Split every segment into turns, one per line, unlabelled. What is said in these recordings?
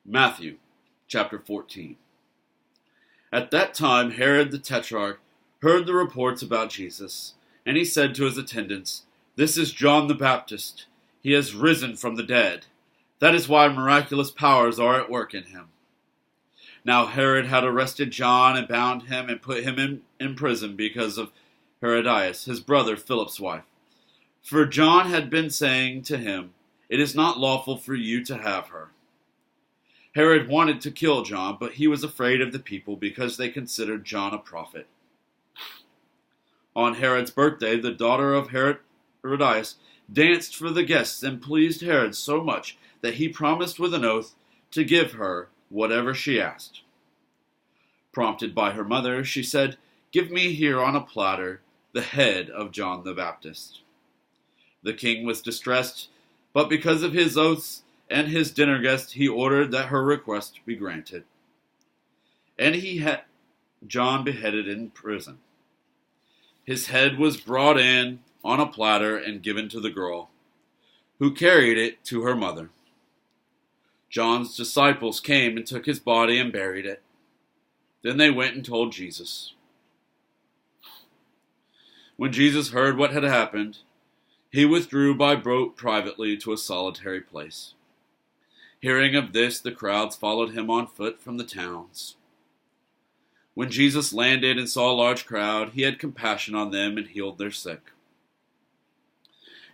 Matthew chapter 14. At that time Herod the Tetrarch heard the reports about Jesus, and he said to his attendants, "This is John the Baptist. He has risen from the dead. That is why miraculous powers are at work in him." Now Herod had arrested John and bound him and put him in prison because of Herodias, his brother Philip's wife. For John had been saying to him, "It is not lawful for you to have her." Herod wanted to kill John, but he was afraid of the people because they considered John a prophet. On Herod's birthday, the daughter of Herodias danced for the guests and pleased Herod so much that he promised with an oath to give her whatever she asked. Prompted by her mother, she said, "Give me here on a platter the head of John the Baptist." The king was distressed, but because of his oaths and his dinner guest, he ordered that her request be granted. And he had John beheaded in prison. His head was brought in on a platter and given to the girl, who carried it to her mother. John's disciples came and took his body and buried it. Then they went and told Jesus. When Jesus heard what had happened, he withdrew by boat privately to a solitary place. Hearing of this, the crowds followed him on foot from the towns. When Jesus landed and saw a large crowd, he had compassion on them and healed their sick.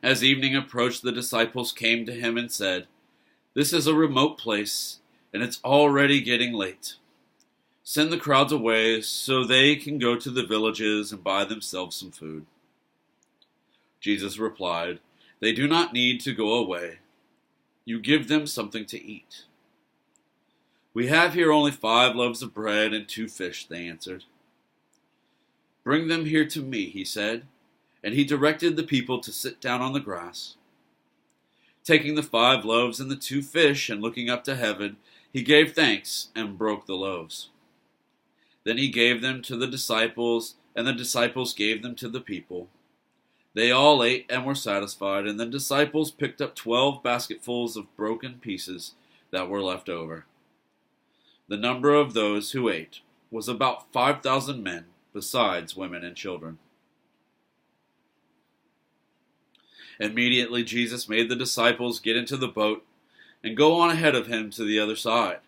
As evening approached, the disciples came to him and said, "This is a remote place, and it's already getting late. Send the crowds away so they can go to the villages and buy themselves some food." Jesus replied, "They do not need to go away. You give them something to eat." "We have here only 5 loaves of bread and 2 fish," they answered. "Bring them here to me," he said, and he directed the people to sit down on the grass. Taking the 5 loaves and the 2 fish and looking up to heaven, he gave thanks and broke the loaves. Then he gave them to the disciples, and the disciples gave them to the people. They all ate and were satisfied, and the disciples picked up 12 basketfuls of broken pieces that were left over. The number of those who ate was about 5,000 men, besides women and children. Immediately Jesus made the disciples get into the boat and go on ahead of him to the other side,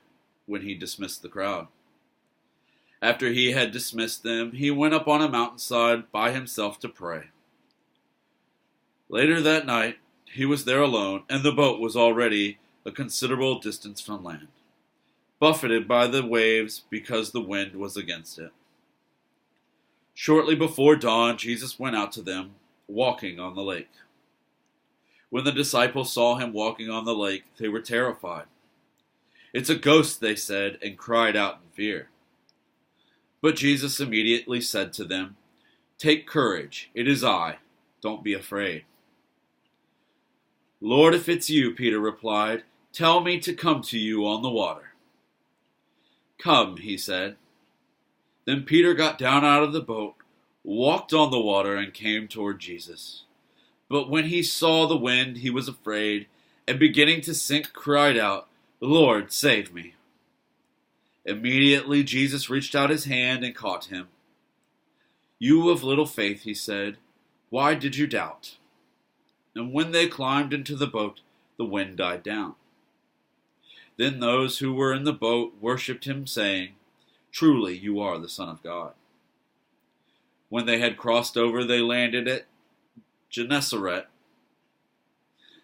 when he dismissed the crowd. After he had dismissed them, he went up on a mountainside by himself to pray. Later that night, he was there alone, and the boat was already a considerable distance from land, buffeted by the waves because the wind was against it. Shortly before dawn, Jesus went out to them, walking on the lake. When the disciples saw him walking on the lake, they were terrified. "It's a ghost," they said, and cried out in fear. But Jesus immediately said to them, "Take courage, it is I. Don't be afraid." "Lord, if it's you," Peter replied, "tell me to come to you on the water." "Come," he said. Then Peter got down out of the boat, walked on the water, and came toward Jesus. But when he saw the wind, he was afraid, and beginning to sink, cried out, "Lord, save me." Immediately Jesus reached out his hand and caught him. "You of little faith," he said, "why did you doubt?" And when they climbed into the boat, the wind died down. Then those who were in the boat worshipped him, saying, "Truly you are the Son of God." When they had crossed over, they landed at Gennesaret.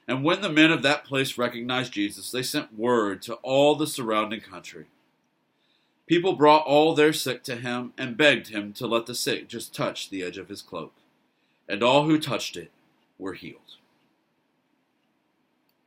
And when the men of that place recognized Jesus, they sent word to all the surrounding country. People brought all their sick to him and begged him to let the sick just touch the edge of his cloak. And all who touched it were healed.